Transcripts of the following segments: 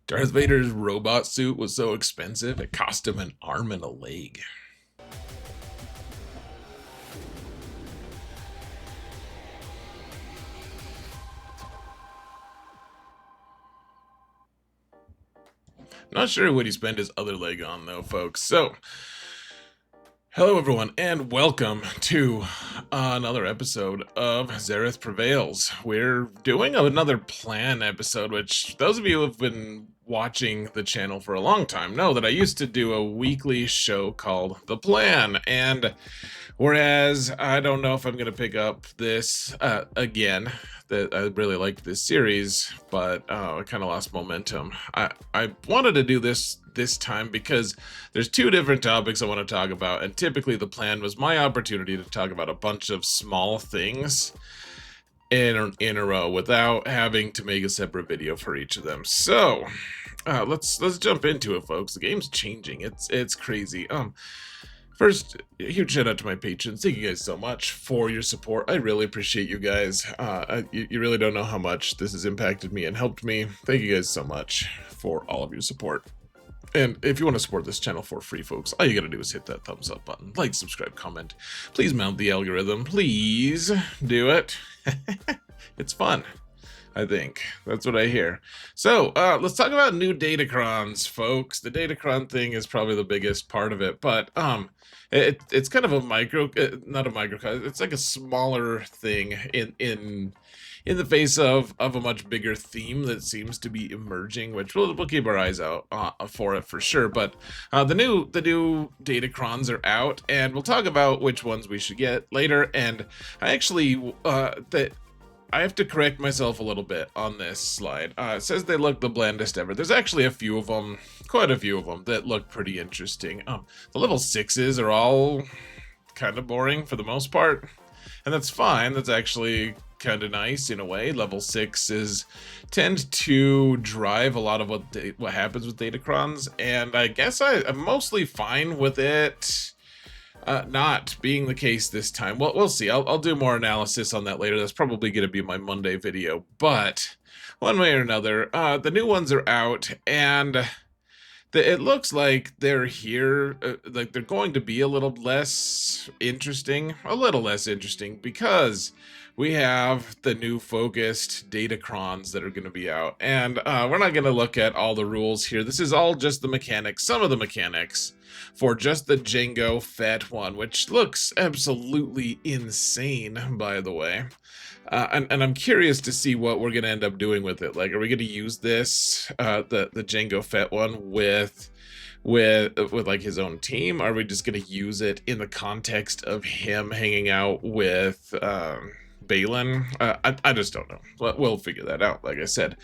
Darth Vader's robot suit was so expensive, it cost him an arm and a leg. Not sure what he spent his other leg on, though, folks. So, hello, everyone, and welcome to another episode of Zareth Prevails. We're doing another plan episode, which those of you who have been watching the channel for a long time know that I used to do a weekly show called The Plan, and whereas I don't know if I'm going to pick up this again, that I really liked this series, but I kind of lost momentum. I wanted to do this time because there's two different topics I want to talk about, and typically the plan was my opportunity to talk about a bunch of small things in a row without having to make a separate video for each of them. So let's jump into it, folks. The game's changing. It's crazy. First, a huge shout out to my patrons. Thank you guys so much for your support. I really appreciate you guys. You really don't know how much this has impacted me and helped me. Thank you guys so much for all of your support. And if you want to support this channel for free, folks, all you gotta do is hit that thumbs up button, like, subscribe, comment. Please mount the algorithm. Please do it. It's fun, I think. That's what I hear. So, let's talk about new datacrons, folks. The datacron thing is probably the biggest part of it, but it's kind of a not a microcosm. It's like a smaller thing in the face of a much bigger theme that seems to be emerging, which we'll keep our eyes out for it for sure. But the new datacrons are out, and we'll talk about which ones we should get later. And I actually I have to correct myself a little bit on this slide. It says they look the blandest ever. There's actually a few of them, quite a few of them, that look pretty interesting. The level 6s are all kind of boring for the most part, and that's fine. That's actually kind of nice in a way. Level 6s tend to drive a lot of what happens with datacrons, and I guess I'm mostly fine with it not being the case this time. Well, we'll see. I'll do more analysis on that later. That's probably going to be my Monday video, but one way or another, the new ones are out, and it looks like they're here, like they're going to be a little less interesting, because we have the new focused datacrons that are going to be out, and we're not going to look at all the rules here. This is all just the mechanics, some of the mechanics for just the Jango Fett one, which looks absolutely insane, by the way. And I'm curious to see what we're going to end up doing with it. Like, are we going to use this, the Jango Fett one with like his own team? Are we just going to use it in the context of him hanging out with Balin? I just don't know. We'll figure that out. Like I said,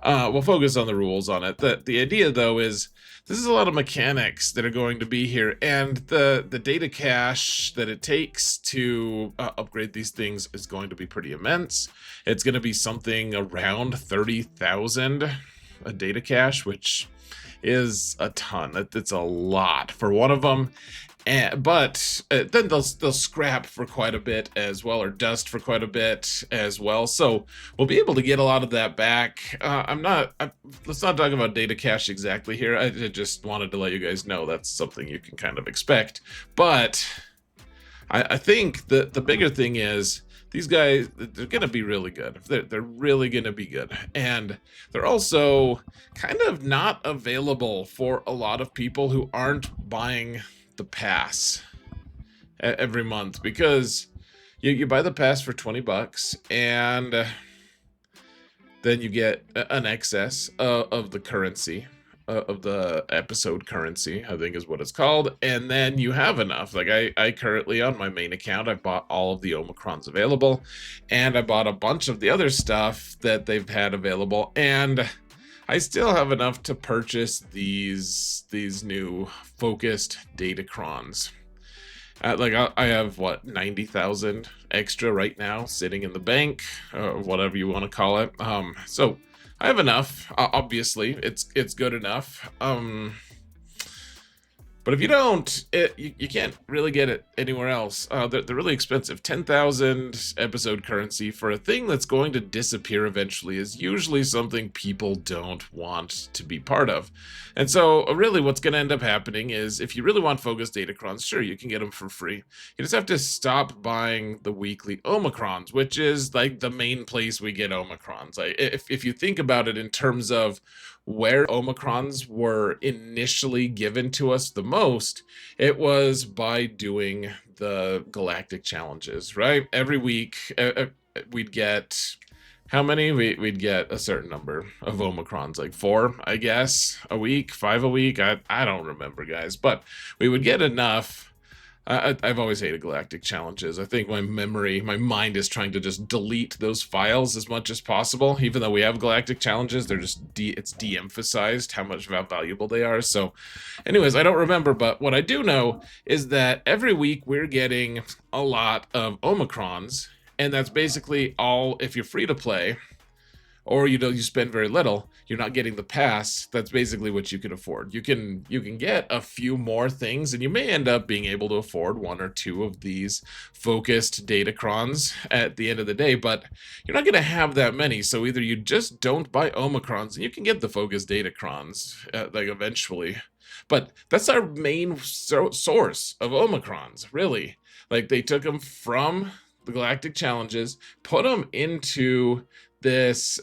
we'll focus on the rules on it. The idea, though, is this is a lot of mechanics that are going to be here, and the data cache that it takes to upgrade these things is going to be pretty immense. It's going to be something around 30,000 a data cache, which is a ton. That's a lot for one of them. But then they'll scrap for quite a bit as well, or dust for quite a bit as well. So we'll be able to get a lot of that back. Let's not talk about data cache exactly here. I just wanted to let you guys know that's something you can kind of expect. But I think the bigger thing is these guys, they're going to be really good. They're really going to be good. And they're also kind of not available for a lot of people who aren't buying the pass every month, because you buy the pass for 20 bucks, and then you get an excess of the currency, of the episode currency, I think is what it's called, and then you have enough. Like I currently, on my main account, I bought all of the Omicrons available, and I bought a bunch of the other stuff that they've had available, and I still have enough to purchase these new focused datacrons. Like I have what, 90,000 extra right now sitting in the bank, or whatever you want to call it. So I have enough. Obviously, it's good enough. But if you don't, you can't really get it anywhere else. They're really expensive. 10,000 episode currency for a thing that's going to disappear eventually is usually something people don't want to be part of. And so really what's going to end up happening is if you really want focus datacrons, sure, you can get them for free. You just have to stop buying the weekly omicrons, which is like the main place we get omicrons. Like if you think about it in terms of where omicrons were initially given to us the most, it was by doing the galactic challenges, right? Every week we'd get how many? We'd get a certain number of omicrons, like 4, I guess, a week, 5 a week. I don't remember, guys, but we would get enough. I've always hated galactic challenges. I think my mind is trying to just delete those files as much as possible. Even though we have galactic challenges, they're just it's de-emphasized how valuable they are. So anyways, I don't remember, but what I do know is that every week we're getting a lot of omicrons, and that's basically all. If you're free to play, or you spend very little, you're not getting the pass. That's basically what you can afford. You can get a few more things, and you may end up being able to afford 1 or 2 of these focused datacrons at the end of the day, but you're not going to have that many. So either you just don't buy omicrons, and you can get the focused datacrons like eventually, but that's our main source of omicrons, really. Like they took them from the galactic challenges, put them into this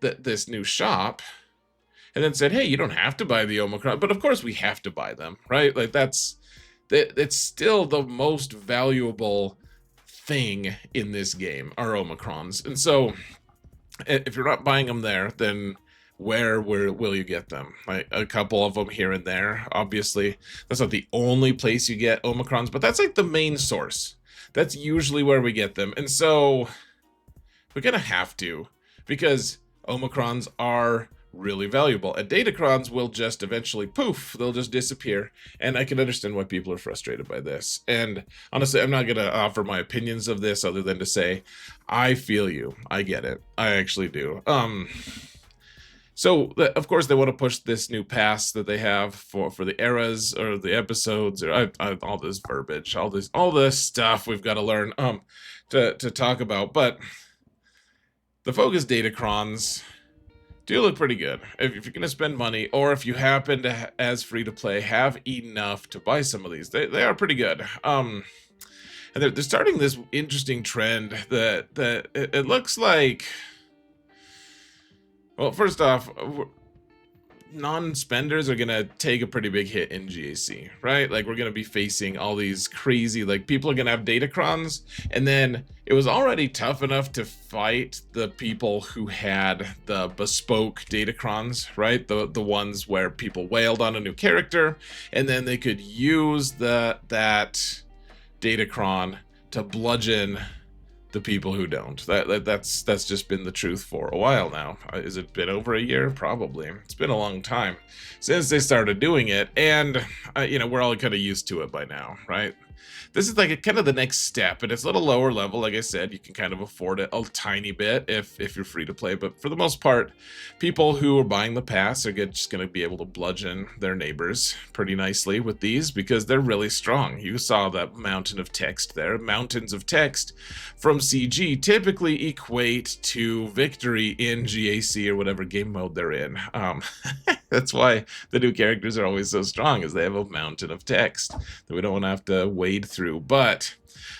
this new shop, and then said, hey, you don't have to buy the omicron, but of course we have to buy them, right? Like it's still the most valuable thing in this game are omicrons. And so if you're not buying them there, then where will you get them? Like a couple of them here and there. Obviously that's not the only place you get omicrons, but that's like the main source. That's usually where we get them. And so we're gonna have to, because omicrons are really valuable, and datacrons will just eventually poof, they'll just disappear. And I can understand why people are frustrated by this. And honestly, I'm not gonna offer my opinions of this other than to say I feel you. I get it. I actually do. So of course they want to push this new pass that they have for the eras or the episodes, or all this verbiage, all this stuff we've got to learn to talk about. But the focus datacrons do look pretty good if you're going to spend money, or if you happen to, as free to play, have enough to buy some of these. They are pretty good. And they're starting this interesting trend that it looks like. Well, first off, non-spenders are going to take a pretty big hit in GAC, right? Like, we're going to be facing all these crazy, like, people are going to have datacrons, and then it was already tough enough to fight the people who had the bespoke datacrons, right? The ones where people wailed on a new character, and then they could use that datacron to bludgeon the people who don't. That's just been the truth for a while now. Has it been over a year? Probably. It's been a long time since they started doing it, and we're all kind of used to it by now, right? This is like kind of the next step, and it's a little lower level. Like I said, you can kind of afford it a tiny bit if you're free to play, but for the most part, people who are buying the pass are just going to be able to bludgeon their neighbors pretty nicely with these, because they're really strong. You saw that mountain of text there. Mountains of text from CG typically equate to victory in GAC or whatever game mode they're in. That's why the new characters are always so strong, is they have a mountain of text that we don't want to have to wade through. But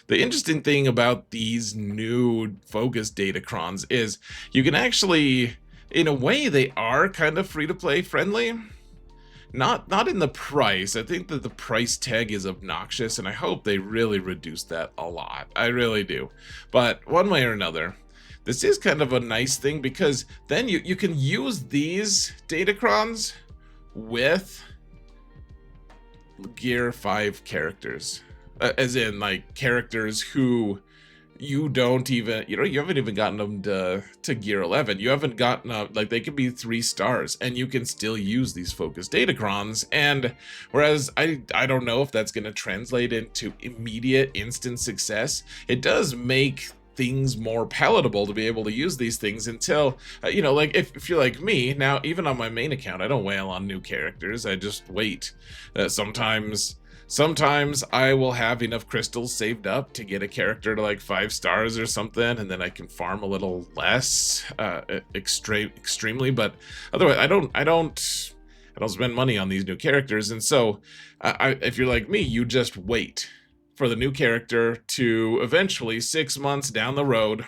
the interesting thing about these new focus datacrons is you can actually, in a way, they are kind of free-to-play friendly. Not in the price. I think that the price tag is obnoxious, and I hope they really reduce that a lot. I really do. But one way or another, this is kind of a nice thing, because then you can use these datacrons with Gear 5 characters. As in, like, characters who you don't even, you haven't even gotten them to Gear 11. You haven't gotten up, like, they could be 3 stars, and you can still use these focus datacrons. And whereas I don't know if that's going to translate into immediate instant success, it does make things more palatable to be able to use these things until, you know, like if you're like me, now even on my main account, I don't wail on new characters, I just wait. Sometimes I will have enough crystals saved up to get a character to like 5 stars or something, and then I can farm a little less, extremely, but otherwise I don't spend money on these new characters. And so if you're like me, you just wait for the new character to eventually 6 months down the road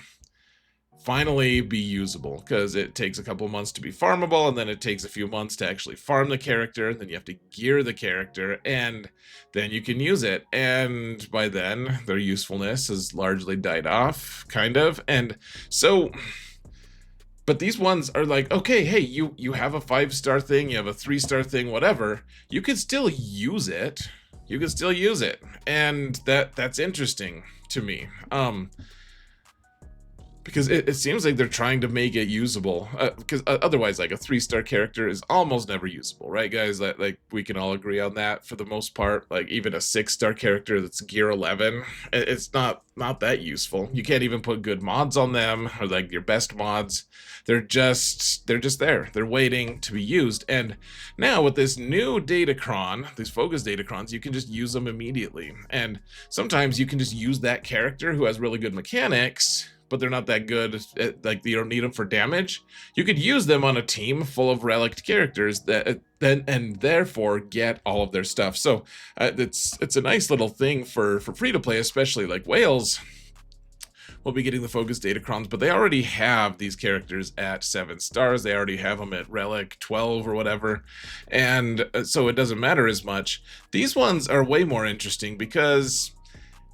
finally be usable, because it takes a couple months to be farmable, and then it takes a few months to actually farm the character, and then you have to gear the character, and then you can use it. And by then their usefulness has largely died off, kind of. And so, but these ones are like, okay, hey, you have a 5-star thing, you have a 3-star thing, whatever, you can still use it. You can still use it, and that's interesting to me. Because it seems like they're trying to make it usable, because otherwise, like, a 3-star character is almost never usable, right, guys? Like we can all agree on that for the most part. Like, even a 6-star character that's gear 11, it's not that useful. You can't even put good mods on them, or like your best mods. They're just there. They're waiting to be used. And now with this new datacron, these focus datacrons, you can just use them immediately. And sometimes you can just use that character who has really good mechanics, but they're not that good, like you don't need them for damage. You could use them on a team full of relict characters that and therefore get all of their stuff. So it's a nice little thing for free to play, especially like Wales will be getting the focus datacrons, but they already have these characters at 7 stars. They already have them at relic 12 or whatever, and so it doesn't matter as much. These ones are way more interesting because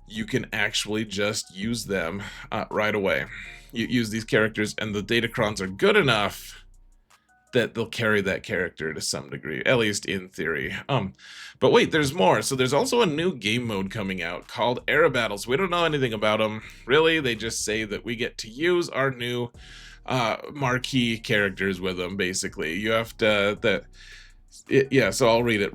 you can actually just use them right away. You use these characters, and the datacrons are good enough that they'll carry that character to some degree, at least in theory. But wait, there's more. So there's also a new game mode coming out called Era Battles. We don't know anything about them, really. They just say that we get to use our new marquee characters with them, basically. You have to... Yeah, so I'll read it.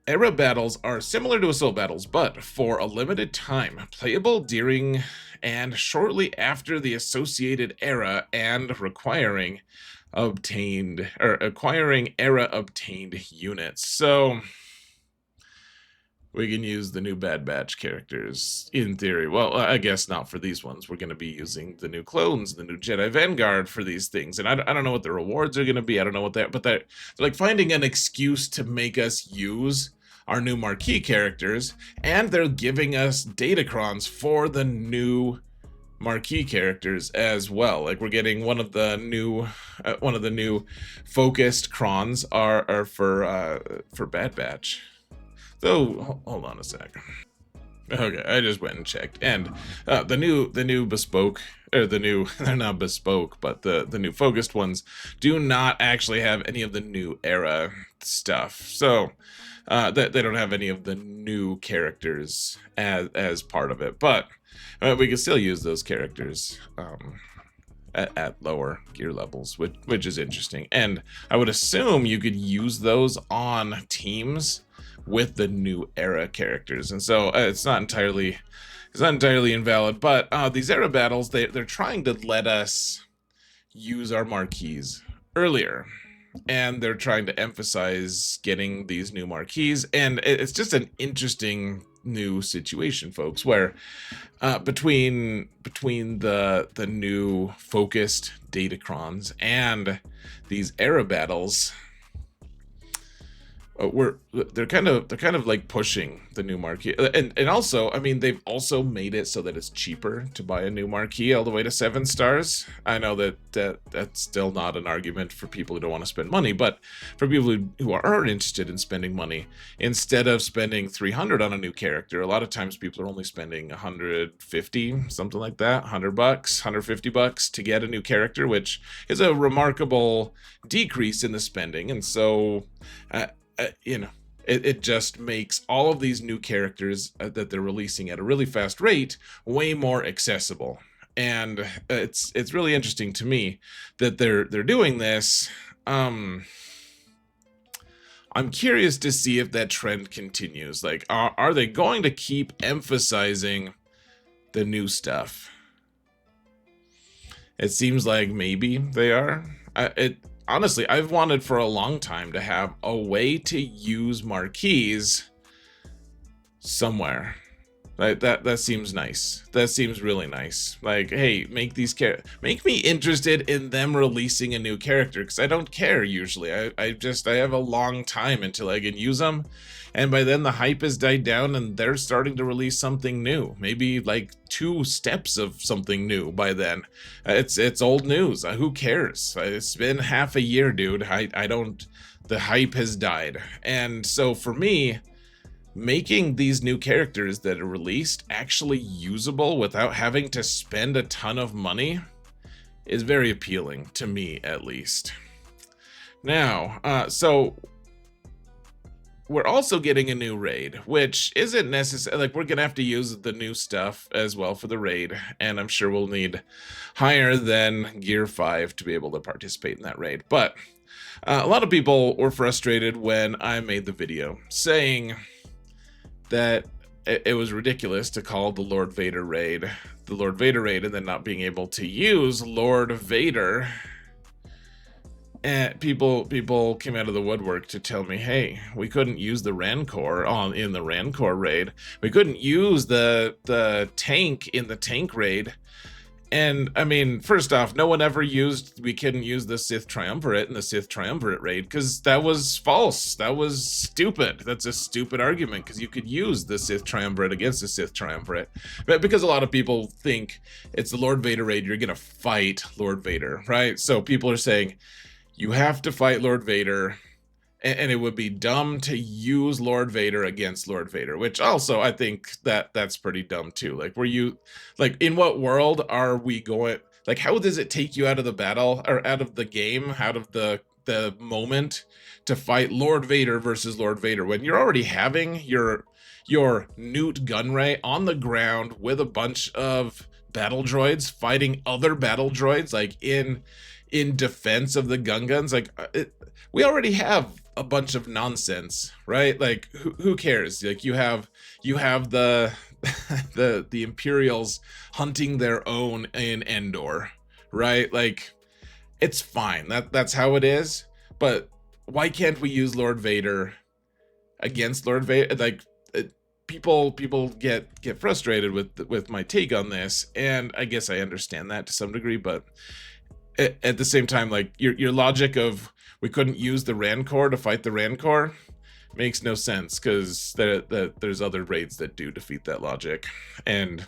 Era battles are similar to assault battles, but for a limited time, playable during and shortly after the associated era, and acquiring era obtained units. So we can use the new Bad Batch characters, in theory. Well, I guess not for these ones. We're going to be using the new clones, the new Jedi Vanguard for these things. And I don't know what the rewards are going to be. I don't know what but they're like finding an excuse to make us use our new marquee characters. And they're giving us datacrons for the new marquee characters as well. Like, we're getting one of the new focused crons are for Bad Batch. So, hold on a sec. Okay, I just went and checked, and the new bespoke, or they're not bespoke, but the new focused ones do not actually have any of the new era stuff. So they don't have any of the new characters as part of it, but we can still use those characters at lower gear levels, which is interesting. And I would assume you could use those on teams with the new era characters, and so it's not entirely invalid. But these era battles, they're trying to let us use our marquees earlier, and they're trying to emphasize getting these new marquees, and it's just an interesting new situation, folks, where between the new focused datacrons and these era battles, they're kind of like pushing the new marquee, and also, I mean, they've also made it so that it's cheaper to buy a new marquee all the way to 7 stars. I know that's still not an argument for people who don't want to spend money, but for people who are interested in spending money, instead of spending 300 on a new character, a lot of times people are only spending 150, something like that, $100, $150 to get a new character, which is a remarkable decrease in the spending. And so you know, it just makes all of these new characters that they're releasing at a really fast rate way more accessible. And it's really interesting to me that they're doing this. I'm curious to see if that trend continues. Like, are they going to keep emphasizing the new stuff? It seems like maybe they are. Honestly, I've wanted for a long time to have a way to use Marquees somewhere. That seems nice. That seems really nice. Like, hey, make me interested in them releasing a new character, because I don't care usually. I have a long time until I can use them, and by then the hype has died down and they're starting to release something new. Maybe like 2 steps of something new by then. It's old news. Who cares? It's been half a year, dude. I don't. The hype has died, and so for me, making these new characters that are released actually usable without having to spend a ton of money is very appealing to me, at least. Now, so we're also getting a new raid, which isn't necessary. Like, we're gonna have to use the new stuff as well for the raid, and I'm sure we'll need higher than Gear 5 to be able to participate in that raid. But a lot of people were frustrated when I made the video saying that it was ridiculous to call the Lord Vader raid the Lord Vader raid and then not being able to use Lord Vader. And people came out of the woodwork to tell me, hey, we couldn't use the Rancor in the Rancor raid. We couldn't use the tank in the tank raid. And I mean, first off, no one ever we couldn't use the Sith Triumvirate in the Sith Triumvirate raid, because that was false. That was stupid. That's a stupid argument, because you could use the Sith Triumvirate against the Sith Triumvirate. But because a lot of people think it's the Lord Vader raid, you're gonna fight Lord Vader, right? So people are saying you have to fight Lord Vader, and it would be dumb to use Lord Vader against Lord Vader, which also I think that's pretty dumb too. Like, in what world are we going? Like, how does it take you out of the battle, or out of the game, out of the moment, to fight Lord Vader versus Lord Vader when you're already having your Newt Gunray on the ground with a bunch of battle droids fighting other battle droids, like in defense of the Gungans? Like, we already have a bunch of nonsense, right? Like, who cares? Like, you have the the Imperials hunting their own in Endor, right? Like, it's fine. That's how it is. But why can't we use Lord Vader against Lord Vader? Like, people get frustrated with my take on this, and I guess I understand that to some degree, but at the same time, like, your logic of we couldn't use the Rancor to fight the Rancor makes no sense, because there's other raids that do defeat that logic, and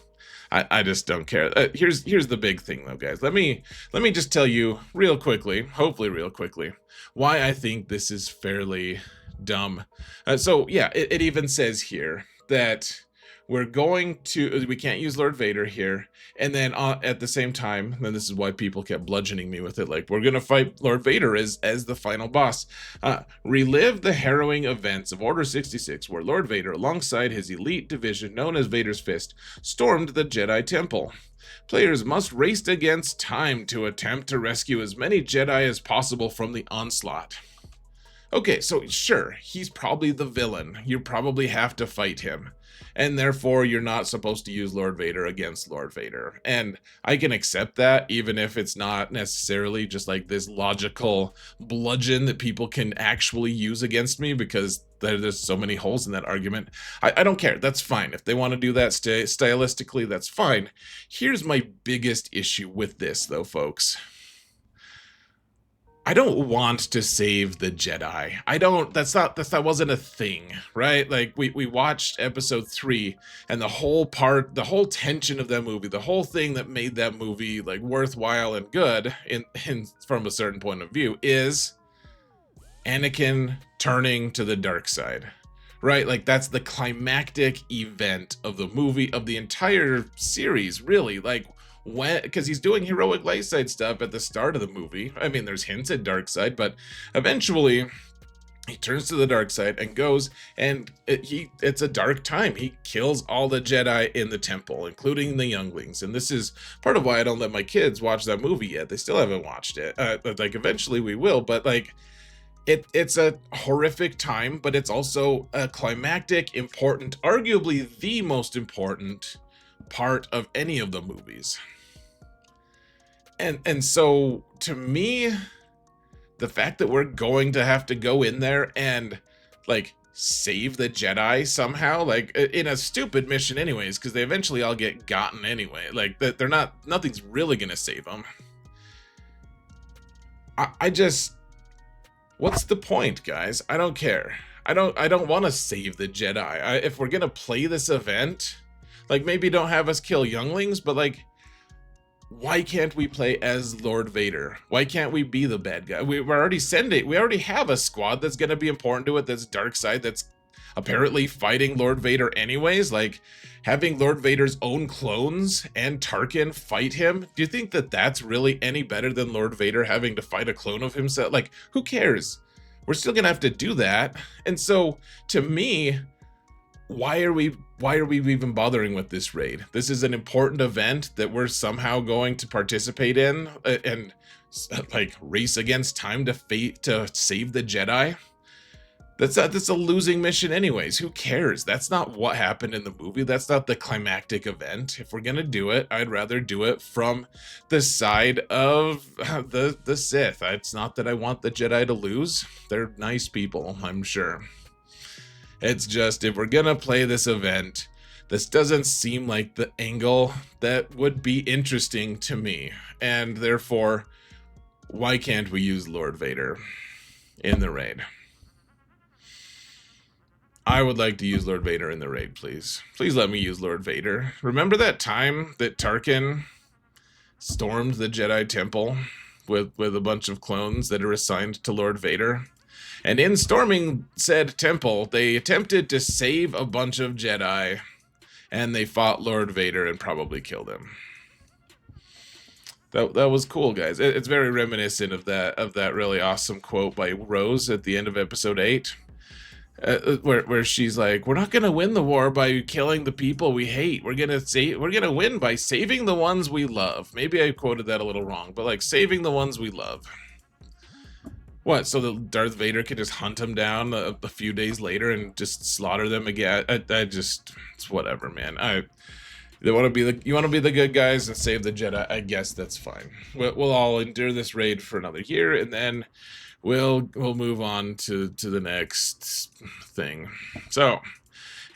I just don't care. Here's the big thing though, guys. Let me just tell you real quickly, hopefully real quickly, why I think this is fairly dumb. So yeah, it even says here that we can't use Lord Vader here, and then at the same time, then this is why people kept bludgeoning me with it, like, we're gonna fight Lord Vader as the final boss. Relive the harrowing events of Order 66, where Lord Vader, alongside his elite division known as Vader's Fist, stormed the Jedi Temple. Players must race against time to attempt to rescue as many Jedi as possible from the onslaught. Okay, so sure, he's probably the villain. You probably have to fight him, and therefore you're not supposed to use Lord Vader against Lord Vader. And I can accept that, even if it's not necessarily just like this logical bludgeon that people can actually use against me, because there's so many holes in that argument. I don't care. That's fine. If they want to do that stylistically, that's fine. Here's my biggest issue with this, though, folks. I don't want to save the Jedi. That wasn't a thing, right? Like, we watched episode 3, and the whole tension of that movie, the whole thing that made that movie like worthwhile and good in from a certain point of view, is Anakin turning to the dark side, right? Like, that's the climactic event of the movie, of the entire series, really. Like, because he's doing heroic light side stuff at the start of the movie. I mean, there's hints at dark side, but eventually he turns to the dark side and goes, and it's a dark time. He kills all the Jedi in the temple, including the younglings. And this is part of why I don't let my kids watch that movie yet. They still haven't watched it. Like, eventually we will, but like, it's a horrific time, but it's also a climactic, important, arguably the most important part of any of the movies. And so to me, the fact that we're going to have to go in there and like save the Jedi somehow, like in a stupid mission anyways, because they eventually all get gotten anyway, like that they're not, nothing's really gonna save them. I just, what's the point, guys? I don't care. I don't want to save the Jedi. If we're gonna play this event, like maybe don't have us kill younglings, but like, why can't we play as Lord Vader? Why can't we be the bad guy? We're already sending, we already have a squad that's gonna be important to it, that's dark side, that's apparently fighting Lord Vader anyways. Like, having Lord Vader's own clones and Tarkin fight him, do you think that that's really any better than Lord Vader having to fight a clone of himself? Like, who cares? We're still gonna have to do that. And so, to me, why are we even bothering with this raid? This is an important event that we're somehow going to participate in and like race against time to save the Jedi. That's a losing mission anyways. Who cares? That's not what happened in the movie. That's not the climactic event. If we're gonna do it, I'd rather do it from the side of the Sith. It's not that I want the Jedi to lose. They're nice people, I'm sure. It's just, if we're gonna play this event, this doesn't seem like the angle that would be interesting to me. And therefore, why can't we use Lord Vader in the raid? I would like to use Lord Vader in the raid, please. Please let me use Lord Vader. Remember that time that Tarkin stormed the Jedi Temple with a bunch of clones that are assigned to Lord Vader? And in storming said temple, they attempted to save a bunch of Jedi, and they fought Lord Vader and probably killed him. That was cool, guys. It's very reminiscent of that really awesome quote by Rose at the end of episode 8. Where she's like, we're not gonna win the war by killing the people we hate. We're gonna win by saving the ones we love. Maybe I quoted that a little wrong, but like saving the ones we love. What? So that Darth Vader can just hunt them down a few days later and just slaughter them again? I just, it's whatever, man. You want to be the good guys and save the Jedi? I guess that's fine. We'll all endure this raid for another year, and then we'll move on to the next thing. So,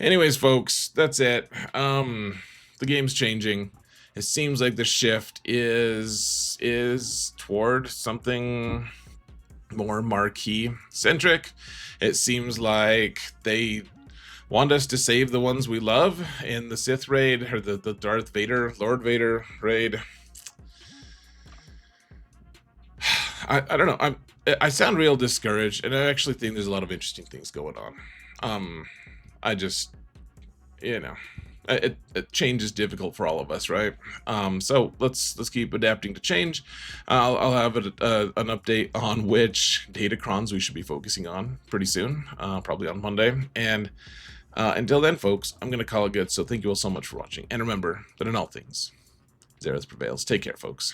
anyways, folks, that's it. The game's changing. It seems like the shift is toward something more Marquee centric. It seems like they want us to save the ones we love in the Sith raid, or the Darth Vader, Lord Vader raid. I don't know. I sound real discouraged, and I actually think there's a lot of interesting things going on. I just, you know, change is difficult for all of us, right? So let's keep adapting to change. I'll have an update on which datacrons we should be focusing on pretty soon, probably on Monday. And until then, folks, I'm gonna call it good. So thank you all so much for watching, and remember that in all things, Zareth prevails. Take care, folks.